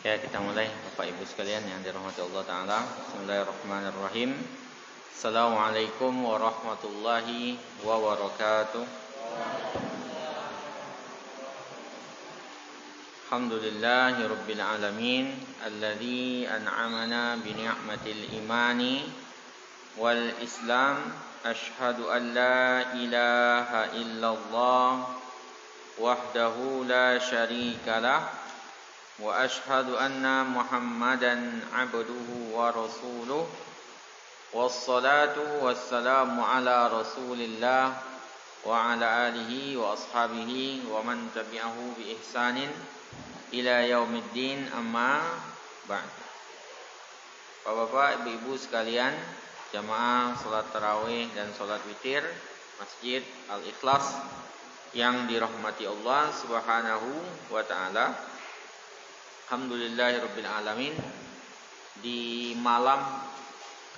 Ya, kita mulai Bapak Ibu sekalian yang dirahmati Allah Ta'ala. Bismillahirrahmanirrahim. Assalamualaikum warahmatullahi wabarakatuh. Alhamdulillahi Rabbil Alamin, alladzi an'amana bi ni'matil imani wal islam. Ashhadu an la ilaha illallah wahdahu la syarika lah, wa ashhadu anna Muhammadan abduhu wa rasuluh. Wassalatu wassalamu ala Rasulillah wa ala alihi wa ashabihi wa man tabi'ahu bi ihsanin ila yaumiddin, amma ba'd. Bapak-bapak, ibu-ibu sekalian, jamaah salat tarawih dan salat witir Masjid Al-Ikhlas yang dirahmati Allah Subhanahu wa taala. Alhamdulillahirabbil alamin. Di malam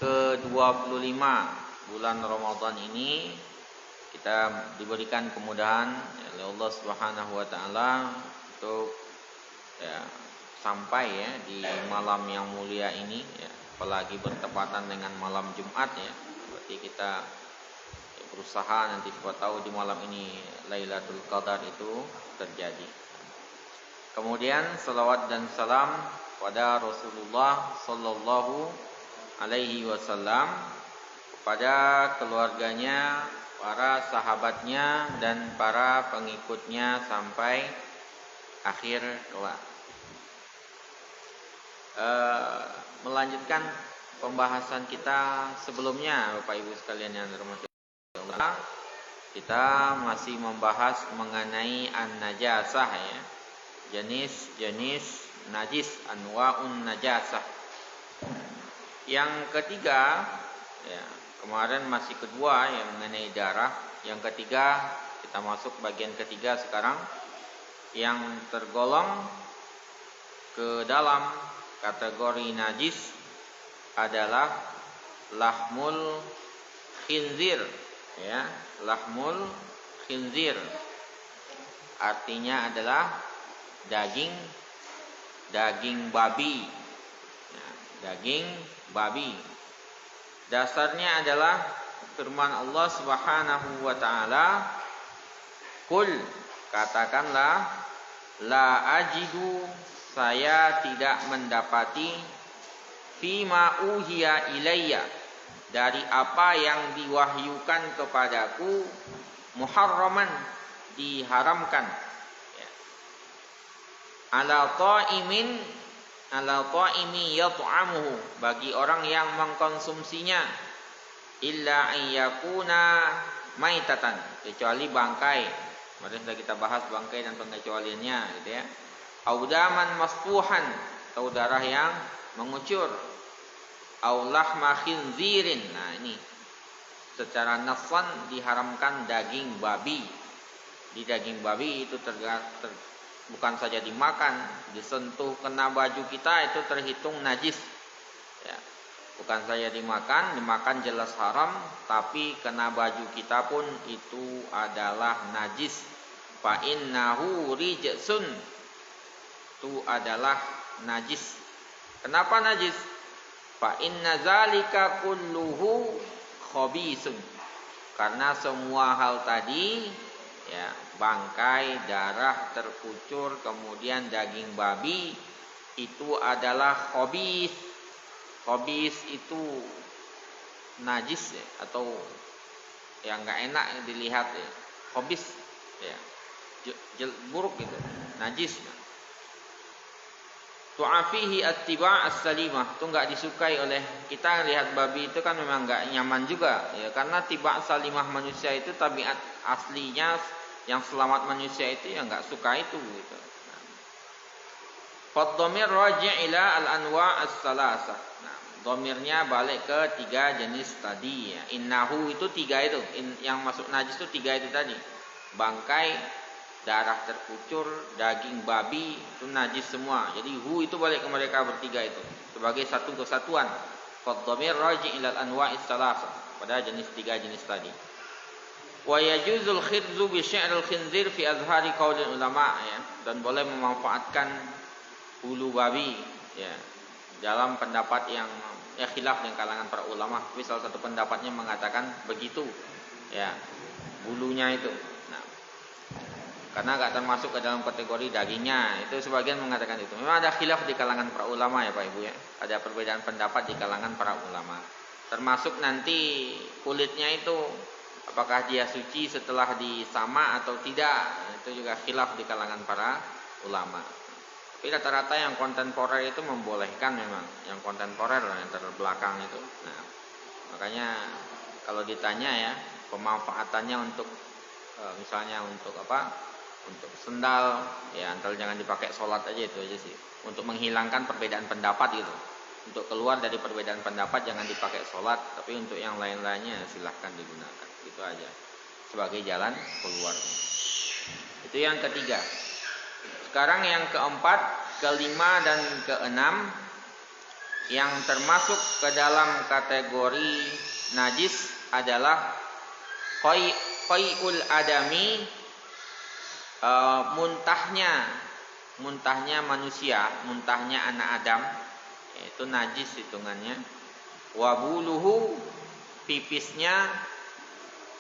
ke-25 bulan Ramadan ini kita diberikan kemudahan oleh Allah Subhanahu wa taala untuk sampai di malam yang mulia ini, apalagi bertepatan dengan malam Jumat berarti kita berusaha nanti siapa tahu di malam ini Lailatul Qadar itu terjadi. Kemudian salawat dan salam pada Rasulullah sallallahu alaihi wasallam, kepada keluarganya, para sahabatnya dan para pengikutnya sampai akhir kelak. Melanjutkan pembahasan kita sebelumnya, Bapak Ibu sekalian yang dirahmati Allah, kita masih membahas mengenai an-najasah, jenis-jenis najis, anwa'un najasah. Yang ketiga, kemarin masih kedua yang mengenai darah. Yang ketiga, kita masuk bagian ketiga sekarang, yang tergolong ke dalam kategori najis adalah lahmul khinzir, lahmul khinzir artinya adalah daging babi, daging babi. Dasarnya adalah firman Allah Subhanahu wa taala, "Qul," katakanlah, "la ajidu," saya tidak mendapati, "fima uhiya ilayya," dari apa yang diwahyukan kepadaku, "muharraman," diharamkan, ala ta'imi yat'amuhu, bagi orang yang mengkonsumsinya, illa ayyakuna maitatan, kecuali bangkai. Kemarin sudah kita bahas bangkai dan pengecualiannya, audaman masfuhan, atau darah yang mengucur, au lahma khinzirin. Nah, ini secara nassan diharamkan daging babi. Di daging babi itu bukan saja dimakan, disentuh kena baju kita itu terhitung najis. Bukan saja dimakan jelas haram, tapi kena baju kita pun itu adalah najis. Fa innahu rijsun, itu adalah najis. Kenapa najis? Fa inna zalika kulluhu khabisun, karena semua hal tadi, bangkai, darah terkucur, kemudian daging babi, itu adalah khabis. Khabis itu najis, atau yang enggak enak dilihat, khabis, buruk gitu, najis. Tu'afihi attiba' as-salimah, itu enggak disukai oleh kita. Lihat babi itu kan memang enggak nyaman juga, karena tiba' salimah manusia itu tabiat aslinya yang selamat manusia itu enggak suka itu gitu. Fad-dhamir raji' ila al-anwa' as-salasah. Nah, dhamirnya balik ke tiga jenis tadi, Innahu itu tiga itu, yang masuk najis itu tiga itu tadi. Bangkai, darah terkucur, daging babi, itu najis semua. Jadi hu itu balik ke mereka bertiga itu sebagai satu kesatuan. Fad-dhamir raji' ila al-anwa' as-salasah, pada jenis tiga jenis tadi. Wa yajuzul khidzu bi syi'ril khinzir fi azhari qaulil ulama, dan boleh memanfaatkan bulu babi, ya. Dalam pendapat yang khilaf di kalangan para ulama, tapi salah satu pendapatnya mengatakan begitu, ya, bulunya itu. Nah, karena nggak termasuk ke dalam kategori dagingnya, itu sebagian mengatakan itu. Memang ada khilaf di kalangan para ulama ya Pak Ibu ya, ada perbedaan pendapat di kalangan para ulama. Termasuk nanti kulitnya itu, apakah dia suci setelah disama atau tidak, itu juga khilaf di kalangan para ulama. Tapi rata-rata yang kontemporer itu membolehkan memang, yang kontemporer lah, yang terbelakang itu. Nah, makanya kalau ditanya ya pemanfaatannya untuk misalnya untuk apa? Untuk sendal, ya antar jangan dipakai sholat aja, itu aja sih. Untuk menghilangkan perbedaan pendapat gitu. Untuk keluar dari perbedaan pendapat jangan dipakai sholat, tapi untuk yang lain-lainnya silahkan digunakan. Itu aja sebagai jalan keluar. Itu yang ketiga. Sekarang yang keempat, kelima dan keenam yang termasuk ke dalam kategori najis adalah qai'ul adami, muntahnya manusia, muntahnya anak Adam, itu najis hitungannya. Wabuluhu, pipisnya,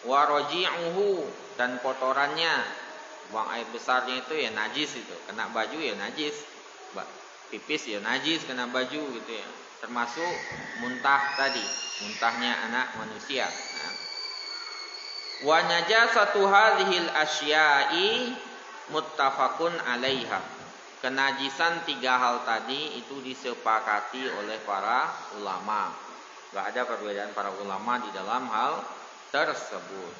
waraji'uhu, dan kotorannya, buang air besarnya itu ya najis, itu kena baju ya najis, pipis ya najis kena baju gitu ya, termasuk muntah tadi, muntahnya anak manusia. Nah, wa najasatu hadhil asya'i muttafaqun 'alaiha. Kenajisan tiga hal tadi itu disepakati oleh para ulama. Enggak ada perbedaan para ulama di dalam hal tersebut.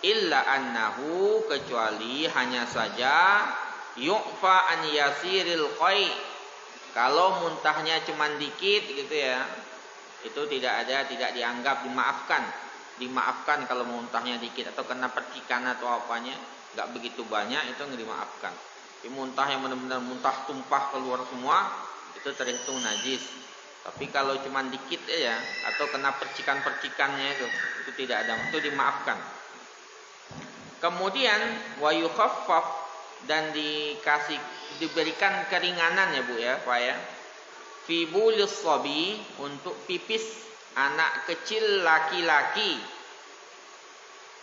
Illa annahu, kecuali hanya saja yu'fa an yasiril qai. Kalau muntahnya cuman dikit gitu ya, itu tidak dianggap dimaafkan kalau muntahnya dikit atau kena percikan atau apanya, enggak begitu banyak, itu enggak dimaafkan. Tapi muntah yang benar-benar muntah tumpah keluar semua, itu terhitung najis. Tapi kalau cuman dikit aja atau kena percikan-percikannya itu tidak ada, itu dimaafkan. Kemudian wa yukhaffaf, dan diberikan keringanan ya Bu ya, Pak ya. Fi bulis sabi, untuk pipis anak kecil laki-laki.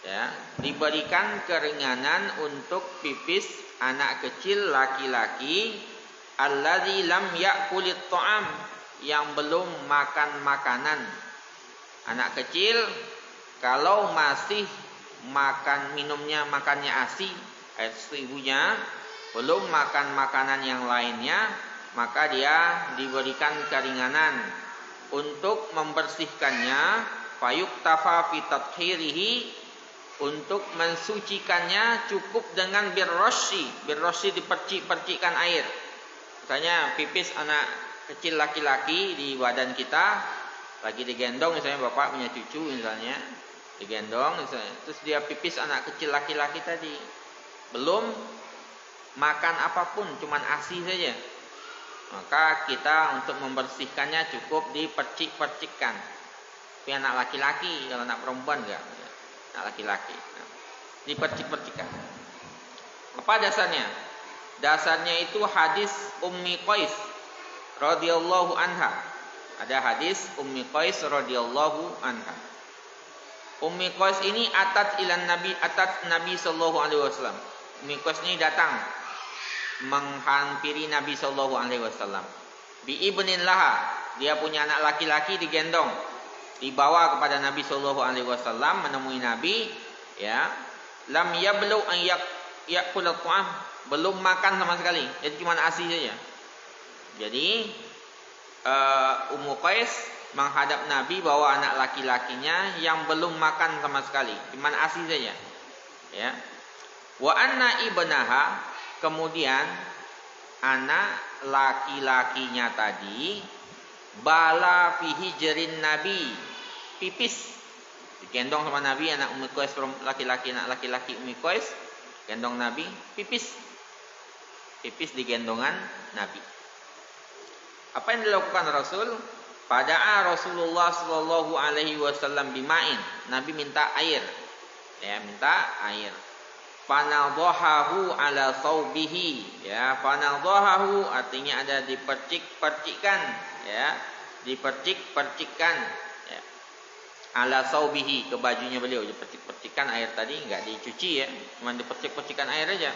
Ya, diberikan keringanan untuk pipis anak kecil laki-laki alladzi lam ya'kulit ta'am, yang belum makan makanan. Anak kecil kalau masih makannya ASI, air susu ibunya, belum makan makanan yang lainnya, maka dia diberikan keringanan untuk membersihkannya, fayuktafa fi tathhirihi, untuk mensucikannya cukup dengan birrosyi dipercik-percikkan air. Misalnya pipis anak kecil laki-laki di badan kita, lagi digendong misalnya bapak punya cucu misalnya, digendong misalnya, terus dia pipis anak kecil laki-laki tadi, belum makan apapun, cuman ASI saja, maka kita untuk membersihkannya cukup dipercik-percikkan. Tapi anak laki-laki, kalau anak perempuan enggak, anak laki-laki, dipercik-percikkan. Apa dasarnya? Dasarnya itu hadis Ummi Qais radhiyallahu anha. Ada hadis Ummi Qais radhiyallahu anha. Ummi Qais ini atat Nabi sallallahu alaihi wasallam. Ummi Qais ini datang menghampiri Nabi sallallahu alaihi wasallam. Bi ibnin laha, dia punya anak laki-laki digendong, dibawa kepada Nabi sallallahu alaihi wasallam, menemui Nabi, ya. Lam yablu an yakul ta'am, belum makan sama sekali, jadi cuma ASI saja. Jadi Ummu Qais menghadap Nabi bawa anak laki-lakinya yang belum makan sama sekali, cuma ASI saja. Ya. Wa anna ibnaha, kemudian anak laki-lakinya tadi bala fi hijrin Nabi, pipis, digendong sama Nabi, anak Ummu Qais laki-laki, anak laki-laki Ummu Qais gendong Nabi, pipis di gendongan Nabi. Apa yang dilakukan Rasul? Pada Rasulullah sallallahu alaihi wasallam bima'in, Nabi minta air. Ya, minta air. fanadhahu ala thawbihi, ya, fanadhahu artinya ada dipercik-percikkan, ya, dipercik-percikkan, ya, ala thawbihi, ke bajunya beliau, dipercik-percikkan air tadi enggak dicuci, ya, cuma dipercik-percikkan air aja.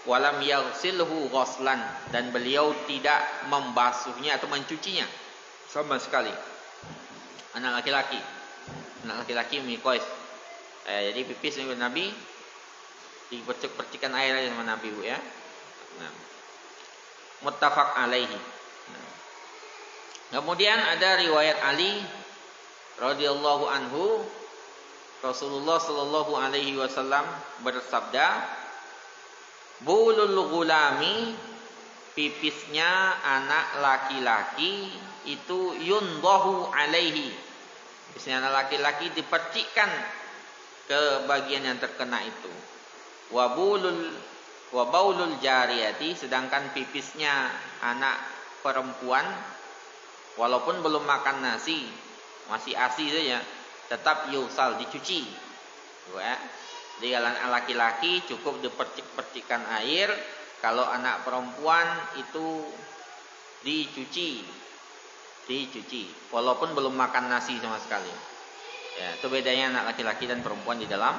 Walam yaghsilhu ghuslan, dan beliau tidak membasuhnya atau mencucinya sama sekali. Anak laki-laki Miqais, jadi pipis Nabi dipercik-percikan air aja sama Nabi, Bu, ya. Nah, muttafaq alaihi. Nah. Kemudian ada riwayat Ali radhiyallahu anhu, Rasulullah sallallahu alaihi wasallam bersabda, bulul gulami, pipisnya anak laki-laki itu yundahu alaihi, pipisnya anak laki-laki dipercikkan ke bagian yang terkena itu. Wa baulul jariyati, sedangkan pipisnya anak perempuan walaupun belum makan nasi, masih ASI saja, tetap yusal, dicuci. Ya. Jadi kalau anak laki-laki cukup dipercik-percikan air, kalau anak perempuan itu dicuci walaupun belum makan nasi sama sekali. Ya, itu bedanya anak laki-laki dan perempuan di dalam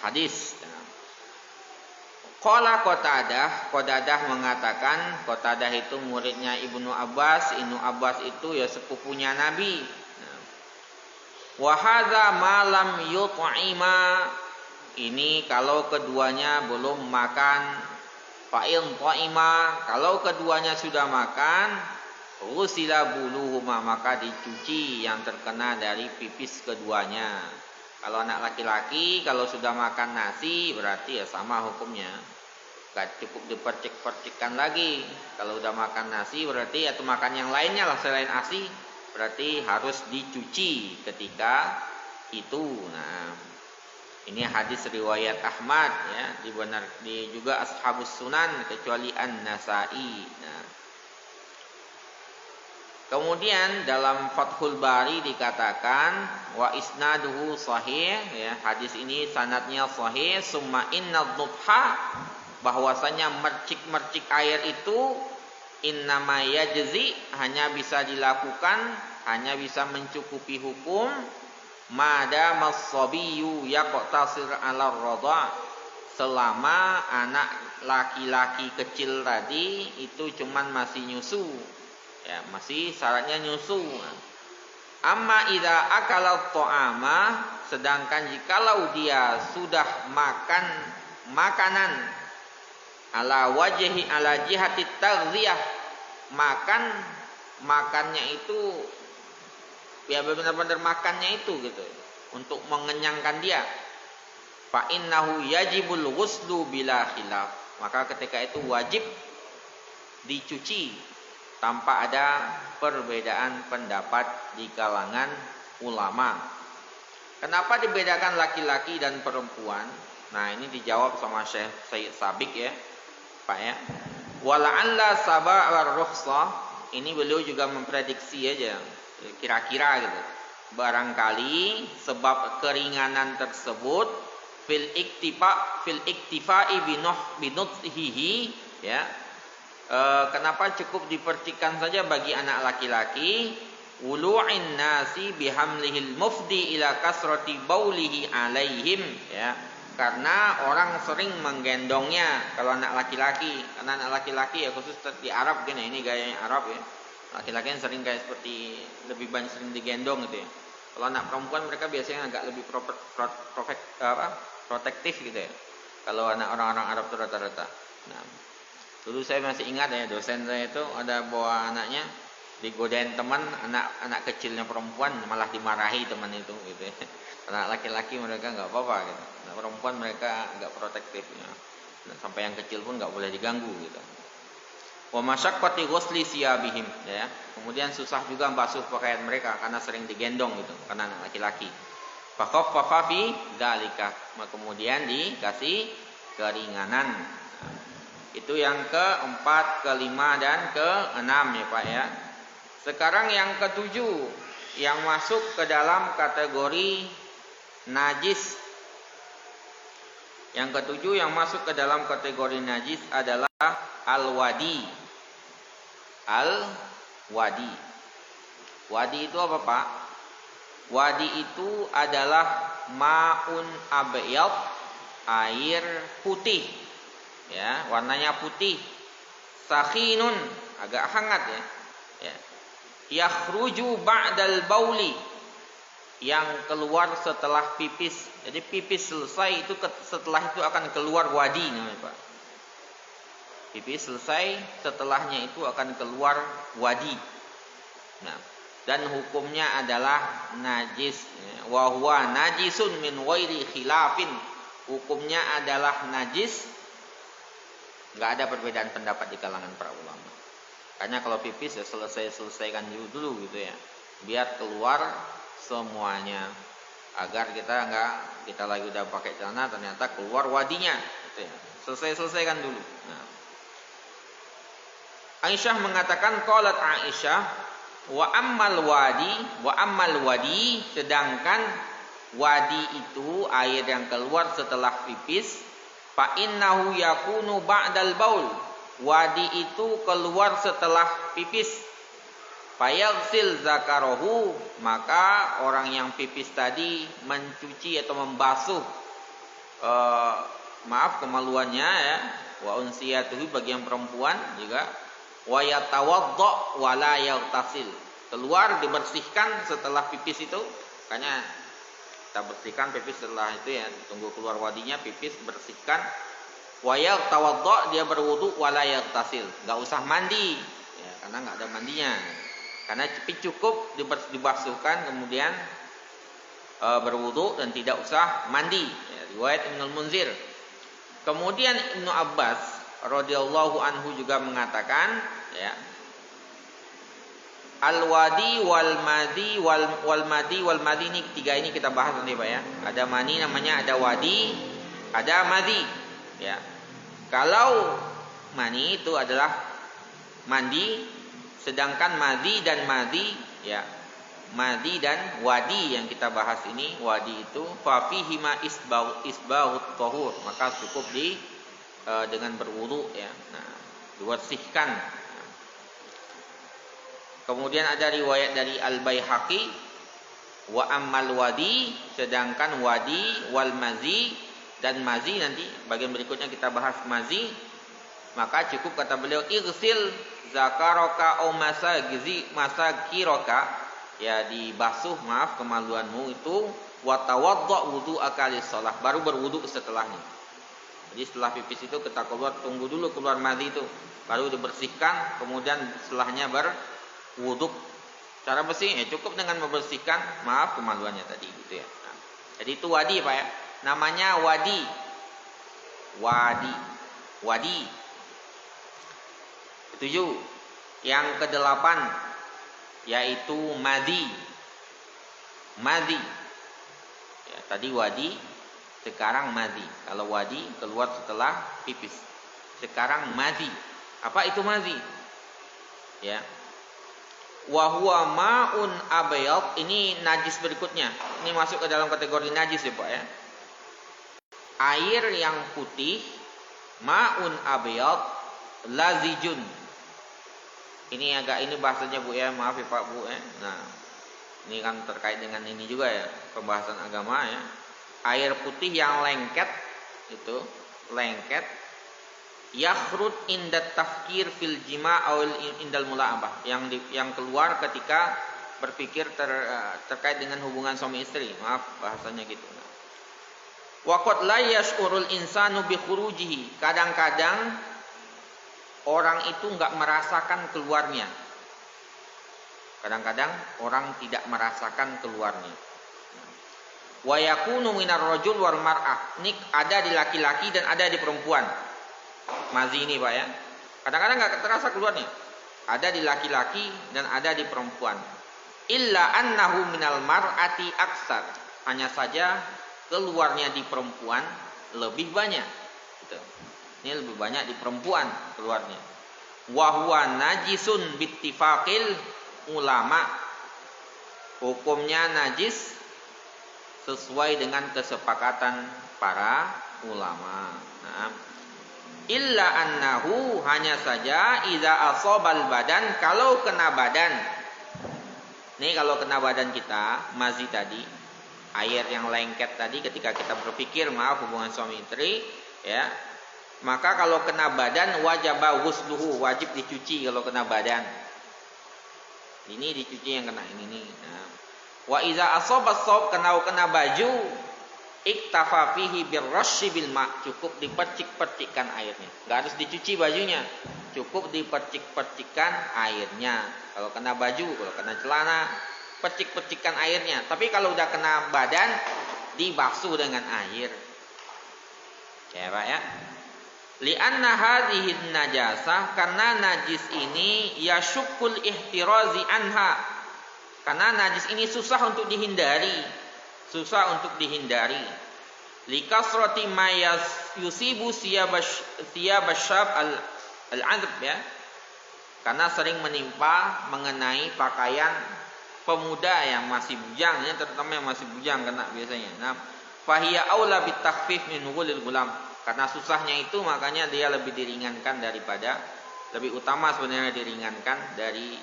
hadis. Qala Qatadah mengatakan, Qatadah itu muridnya Ibnu Abbas itu ya sepupunya Nabi. Wa hadza ma lam yut'ima, ini kalau keduanya belum makan. Fa'in ta'ima, kalau keduanya sudah makan, ghusila buluhuma, maka dicuci yang terkena dari pipis keduanya. Kalau anak laki-laki kalau sudah makan nasi berarti ya sama hukumnya, gak cukup dipercik-percikkan lagi. Kalau udah makan nasi berarti, atau makan yang lainnya lah selain ASI, berarti harus dicuci ketika itu. Nah, ini hadis riwayat Ahmad, ya, di juga Ashabus Sunan kecuali An-Nasa'i. Nah, kemudian dalam Fathul Bari dikatakan wa isnaduhu sahih, ya, hadis ini sanadnya sahih. Summa inna dhubha, bahwasanya mercik-mercik air itu innama yajzi, hanya bisa dilakukan, hanya bisa mencukupi hukum madama as-sabiyyu yaqtasir 'ala ar-radha, selama anak laki-laki kecil tadi itu cuman masih nyusu, ya, masih syaratnya nyusu. Amma idza akala ta'ama, sedangkan jikalau dia sudah makan makanan ala jihati taghdhiyah, makannya itu ya benar-benar makannya itu gitu untuk mengenyangkan dia, fa innahu yajibul ghuslu bila khilaf, maka ketika itu wajib dicuci tanpa ada perbedaan pendapat di kalangan ulama. Kenapa dibedakan laki-laki dan perempuan? Nah, ini dijawab sama Syekh Sayyid Sabiq, ya, Pak, ya. Wala'alla sab'a rukhsah, ini beliau juga memprediksi aja, kira-kira gitu. Barangkali sebab keringanan tersebut fil iktifa'i binuthihi, ya. Kenapa cukup dipercikan saja bagi anak laki-laki? Wulu'in nasi bihamlihil mufdi ila kasrati baulihi alaihim, ya. Karena orang sering menggendongnya kalau anak laki-laki. Karena anak laki-laki ya khusus di Arab gini, ini gayanya Arab, ya. Laki-laki yang sering kayak seperti lebih banyak sering digendong gitu, ya. Kalau anak perempuan mereka biasanya agak lebih protektif gitu, ya. Kalau anak orang-orang Arab itu rata-rata. Nah, dulu saya masih ingat, ya, dosen saya itu ada bawa anaknya digodain teman, anak kecilnya perempuan malah dimarahi teman itu gitu, ya. Anak laki-laki mereka nggak apa-apa gitu. Anak perempuan mereka agak protektif, ya. Sampai yang kecil pun nggak boleh diganggu gitu. Wa masyaqqati ghusli siyabihim, ya. Kemudian susah juga basuh pakaian mereka karena sering digendong gitu, karena anak laki-laki. Fa khaffafa fi dzalika, kemudian dikasih keringanan. Itu yang keempat, kelima, dan keenam, ya, Pak, ya. Sekarang yang ketujuh, yang masuk ke dalam kategori najis. Yang ketujuh yang masuk ke dalam kategori najis adalah al-wadi. Al-wadi. Wadi itu apa, Pak? Wadi itu adalah ma'un abyad, air putih. Ya, warnanya putih. Sakhinun, agak hangat ya. Ya. Yakhruju ba'dal bauli, yang keluar setelah pipis. Jadi pipis selesai itu setelah itu akan keluar wadi namanya, Pak. Pipis selesai, setelahnya itu akan keluar wadi. Nah, dan hukumnya adalah najis. Wa huwa najisun min ghairi khilafin. Hukumnya adalah najis. Enggak ada perbedaan pendapat di kalangan para ulama. Karena kalau pipis ya selesaikan dulu gitu ya. Biar keluar semuanya, agar kita lagi udah pakai celana ternyata keluar wadinya gitu ya. Selesaikan dulu. Nah. Aisyah mengatakan qalat Aisyah wa ammal wadi, sedangkan wadi itu air yang keluar setelah pipis, fa innahu yakunu ba'dal baul. Wadi itu keluar setelah pipis. Fayaghsil zakarahu, maka orang yang pipis tadi mencuci atau membasuh kemaluannya ya, wa unsiyatuhu bagi yang perempuan juga, wa yatawadda wa la yaghtasil. Keluar dibersihkan setelah pipis itu, makanya kita bersihkan pipis setelah itu ya, tunggu keluar wadinya pipis bersihkan. Wa yatawadda, dia berwudu, wa la yaghtasil, enggak usah mandi ya, karena enggak ada mandinya. Karena cukup dibasuhkan kemudian berwudu dan tidak usah mandi. Ya, riwayat Ibnu Munzir. Kemudian Ibnu Abbas radhiyallahu anhu juga mengatakan, ya, al-wadi wal madi ini tiga ini kita bahas nanti, Pak ya. Ada mani namanya, ada wadi, ada madi. Ya. Kalau mani itu adalah mandi, sedangkan madi dan wadi yang kita bahas ini, wadi itu fa fihi ma isbahut tahur, maka cukup dengan berwudu ya. Nah, dibersihkan. Kemudian ada riwayat dari Al-Baihaqi wa ammal wadi, sedangkan wadi wal mazi dan mazi, nanti bagian berikutnya kita bahas mazi, maka cukup kata beliau igsil zakaraka au masakiroka, ya, dibasuh kemaluanmu itu, wa tawadda wudu'aka lis-shalah, baru berwudu setelahnya. Jadi setelah pipis itu kita tunggu dulu keluar madhi itu, baru dibersihkan, kemudian setelahnya berwudu. Cara bersih ya cukup dengan membersihkan kemaluannya tadi gitu ya. Nah, jadi itu wadi, Pak ya. Namanya wadi. Ketujuh. Yang kedelapan yaitu madi. Ya, tadi wadi, sekarang madi. Kalau wadi keluar setelah pipis. Sekarang madi. Apa itu madi? Ya. Wa huwa ma'un abyad, ini najis berikutnya. Ini masuk ke dalam kategori najis ya, Pak ya. Air yang putih, ma'un abyad lazijun. Ini bahasanya Bu ya, maaf ya Pak Bu ya. Nah, ini kan terkait dengan ini juga ya, pembahasan agama ya. Air putih yang lengket itu, yakhrut indat tafkir fil jima' aw indal mula'abah, yang keluar ketika berpikir terkait dengan hubungan suami istri. Maaf bahasanya gitu. Wa qad la yash'urul insanu bi khurujihi. Kadang-kadang orang itu enggak merasakan keluarnya. Kadang-kadang orang tidak merasakan keluarnya. Wa yakunu minar rajul wal mar'ah. Ini ada di laki-laki dan ada di perempuan. Mazi ini, Pak ya. Kadang-kadang enggak terasa keluarnya. Ada di laki-laki dan ada di perempuan. Illa annahu minal mar'ati aksar. Hanya saja keluarnya di perempuan lebih banyak. Gitu. Ini lebih banyak di perempuan keluarnya. Wa huwa najisun bittifaqil ulama. Hukumnya najis sesuai dengan kesepakatan para ulama. Nah, illa annahu, hanya saja idza asabal badan, kalau kena badan. Nih kalau kena badan kita, mazi tadi, air yang lengket tadi ketika kita berpikir hubungan suami istri, ya. Maka kalau kena badan wajib ghusluhu, wajib dicuci kalau kena badan. Ini dicuci yang kena ini nih. Nah. Wa iza asaba saub, kena baju, iktafa fihi birrasyi bil ma, cukup dipercik-percikkan airnya. Enggak harus dicuci bajunya, cukup dipercik-percikkan airnya. Kalau kena baju, kalau kena celana, percik-percikkan airnya. Tapi kalau udah kena badan, dibasuh dengan air. Ya Pak ya. Li'anna hadhihi najasah, karena najis ini yasyukul ihtirazi anha. Karena najis ini susah untuk dihindari. Susah untuk dihindari. Likasrati ma yusibu siyabasyab al-'adb ya. Karena sering menimpa mengenai pakaian pemuda yang masih bujang, ya, terutama yang masih bujang kena biasanya. Nah, fahiya aula bitakhfif min ghulil gulam. Karena susahnya itu makanya dia lebih diringankan daripada, lebih utama sebenarnya diringankan dari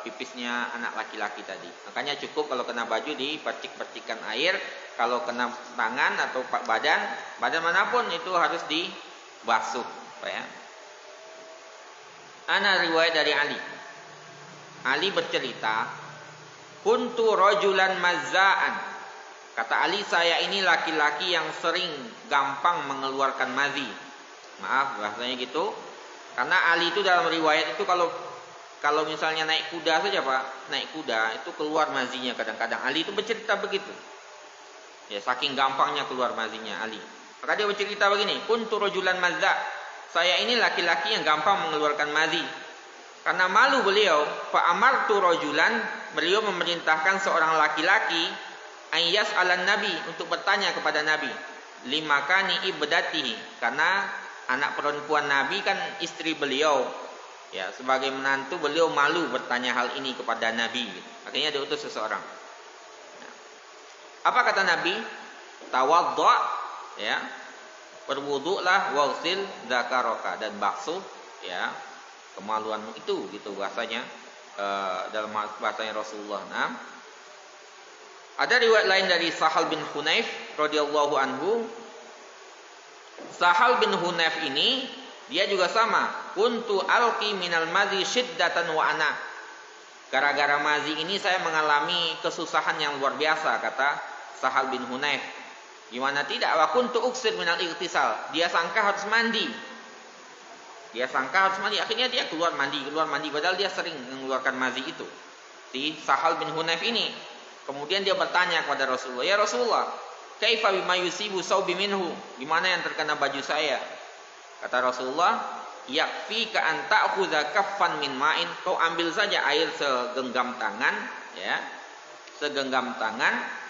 pipisnya anak laki-laki tadi. Makanya cukup kalau kena baju dipercik-percikkan air, kalau kena tangan atau badan manapun itu harus dibasuh, Pak ya. Ana riwayat dari Ali. Ali bercerita, kuntu rajulan mazza'an. Kata Ali, saya ini laki-laki yang sering gampang mengeluarkan mazi. Maaf bahasanya gitu. Karena Ali itu dalam riwayat itu kalau misalnya naik kuda saja Pak, naik kuda itu keluar mazinya kadang-kadang. Ali itu bercerita begitu. Ya, saking gampangnya keluar mazinya Ali. Maka dia bercerita begini, kuntu rajulan mazza'. Saya ini laki-laki yang gampang mengeluarkan mazi. Karena malu beliau, fa amartu rajulan, beliau memerintahkan seorang laki-laki ayyas alan nabi, untuk bertanya kepada Nabi, limakani ibdatihi, karena anak perempuan Nabi kan istri beliau. Ya, sebagai menantu beliau malu bertanya hal ini kepada Nabi. Akhirnya diutus seseorang. Apa kata Nabi? Tawadda, ya. Berwuduklah, waghsil dzakaraka, dan basuh ya kemaluanmu itu, gitu bahasanya dalam bahasanya Rasulullah. Nah, ada riwayat lain dari Sahal bin Hunayf radhiyallahu anhu. Sahal bin Hunayf ini dia juga sama, kuntu alqi minal madzi syiddatan wa ana. Gara-gara mazi ini saya mengalami kesusahan yang luar biasa, kata Sahal bin Hunayf. Gimana tidak? Wa kuntu uksir minal ightisal. Dia sangka harus mandi. Akhirnya dia keluar mandi. Padahal dia sering mengeluarkan mazi itu. Si Sahal bin Hunayf ini. Kemudian dia bertanya kepada Rasulullah, ya Rasulullah, kaifa bima yusibu saubi minhu? Gimana yang terkena baju saya? Kata Rasulullah, yakfi ka an ta'khudha kaffan min ma'in. Kau ambil saja air segenggam tangan, ya. Segenggam tangan.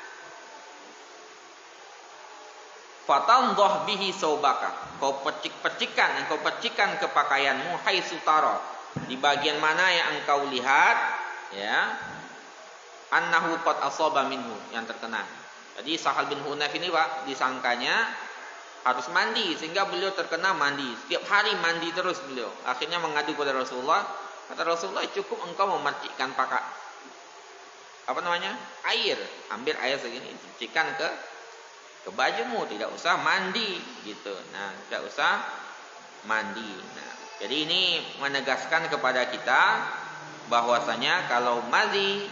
Fatandhah bihi saubaka. Kau percik-percikan ke pakaianmu, haitsu tara, di bagian mana yang engkau lihat, ya, annahu qad asaba minhu, yang terkena. Jadi Sahal bin Hunayf ini Pak, disangkanya harus mandi sehingga beliau terkena mandi. Setiap hari mandi terus beliau. Akhirnya mengadu kepada Rasulullah. Kata Rasulullah, cukup engkau memercikkan air. Ambil air segini, cucikan ke bajumu, tidak usah mandi gitu. Nah, tidak usah mandi. Nah, jadi ini menegaskan kepada kita bahwasanya kalau mazi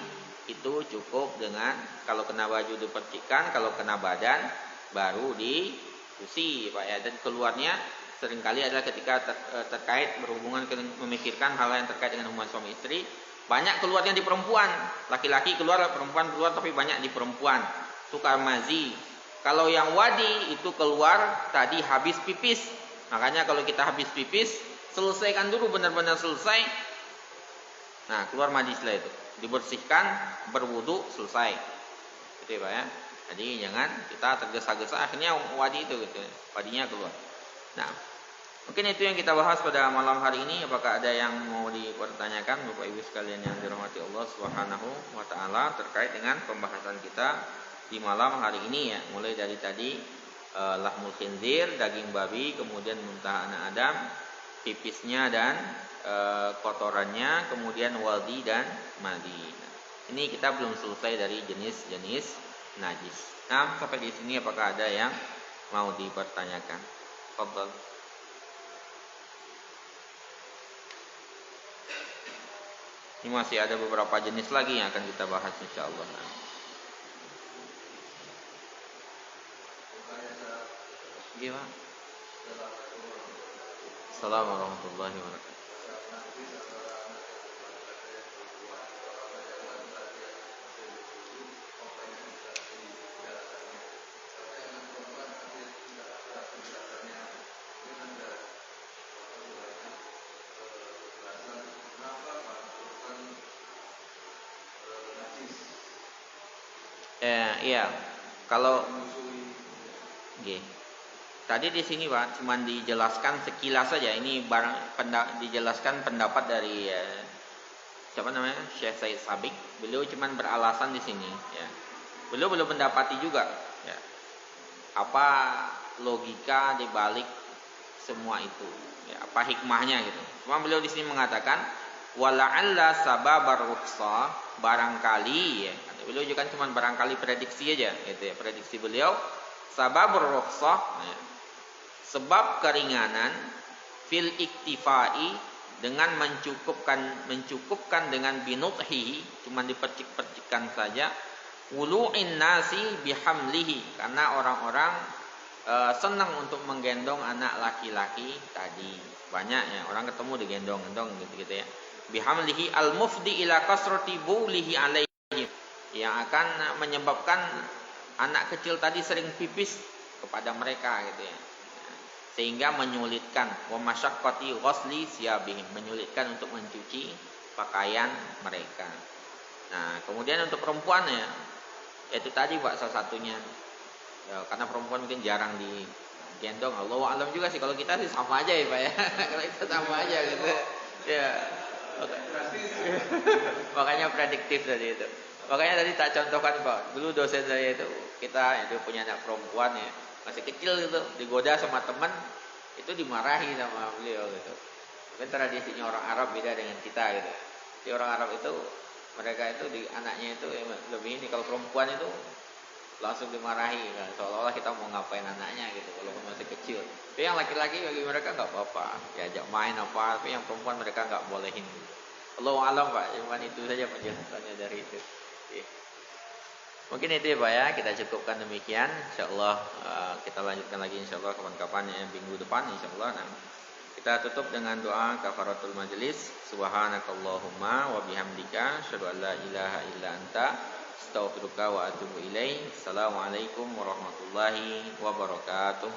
itu cukup dengan kalau kena baju dipercikkan, kalau kena badan baru dicuci Pak ya. Dan keluarnya seringkali adalah ketika terkait berhubungan memikirkan hal yang terkait dengan hubungan suami istri. Banyak keluarnya di perempuan, laki-laki keluar, perempuan keluar, tapi banyak di perempuan. Tukar mazi. Kalau yang wadi itu keluar tadi habis pipis. Makanya kalau kita habis pipis, selesaikan dulu benar-benar selesai. Nah, keluar mandi setelah itu. Dibersihkan, berwudu, selesai. Gitu ya Pak ya. Jadi jangan kita tergesa-gesa akhirnya wadi itu gitu. Wadinya keluar. Nah, mungkin itu yang kita bahas pada malam hari ini. Apakah ada yang mau dipertanyakan Bapak Ibu sekalian yang dirahmati Allah Subhanahu wa taala terkait dengan pembahasan kita di malam hari ini ya, mulai dari tadi lahmul khinzir, daging babi, kemudian muntah anak Adam, pipisnya dan kotorannya, kemudian waldi dan madi. Ini kita belum selesai dari jenis-jenis najis. Nah, sampai di sini apakah ada yang mau dipertanyakan? Fadhal. Ini masih ada beberapa jenis lagi yang akan kita bahas insyaallah. Gimana? Assalamualaikum warahmatullahi wabarakatuh. Iya, kalau tadi di sini Pak, cuman dijelaskan sekilas saja. Ini dijelaskan pendapat dari siapa namanya, Syekh Said Sabiq. Beliau cuman beralasan di sini. Ya. Beliau belum mendapati juga. Ya. Apa logika dibalik semua itu? Ya, apa hikmahnya gitu? Cuma beliau di sini mengatakan, wala'alla sababar rukhsah, barangkali ya. Beliau juga cuma barangkali prediksi aja gitu ya. Prediksi beliau sababur rukhsah ya. Sebab keringanan fil iktifai dengan mencukupkan dengan binuthi, cuma dipercik-percikkan saja, wulu'in nasi bihamlihi, karena orang-orang senang untuk menggendong anak laki-laki tadi. Banyak ya orang ketemu digendong-gendong gitu-gitu ya. Bihamlihi al-mufdi ila kasrati bulihi alaihi, yang akan menyebabkan anak kecil tadi sering pipis kepada mereka gitu ya. Sehingga menyulitkan wa masyaqqati ghusli siyabihim, menyulitkan untuk mencuci pakaian mereka. Nah, kemudian untuk perempuan ya, itu tadi Pak salah satunya. Ya, karena perempuan mungkin jarang digendong. Allahu alam juga sih, kalau kita sih sama aja ya Pak ya. Kalau kita sama aja gitu. Ya. Makanya prediktif tadi itu. Makanya tadi tak contohkan Pak. Dulu dosen saya itu, kita itu punya anak perempuan ya, masih kecil gitu, digoda sama teman, itu dimarahi sama beliau gitu. Mungkin tradisinya orang Arab beda dengan kita gitu. Di orang Arab itu mereka itu anaknya itu lebih ini, kalau perempuan itu langsung dimarahi kan, seolah-olah kita mau ngapain anaknya gitu walaupun masih kecil. Tapi yang laki-laki bagi mereka nggak apa-apa, diajak main apa, tapi yang perempuan mereka nggak bolehin. Allahu alam Pak, cuma itu saja penjelasannya dari itu. Mungkin itu ya Pak ya, kita cukupkan demikian. Insyaallah kita lanjutkan lagi insyaallah kapan-kapan ya, minggu depan insyaallah. Nah, kita tutup dengan doa kafaratul majelis. Subhanakallahumma wa bihamdika asyhadu an la ilaha illa anta astaghfiruka wa atubu ilaik. Assalamualaikum warahmatullahi wabarakatuh.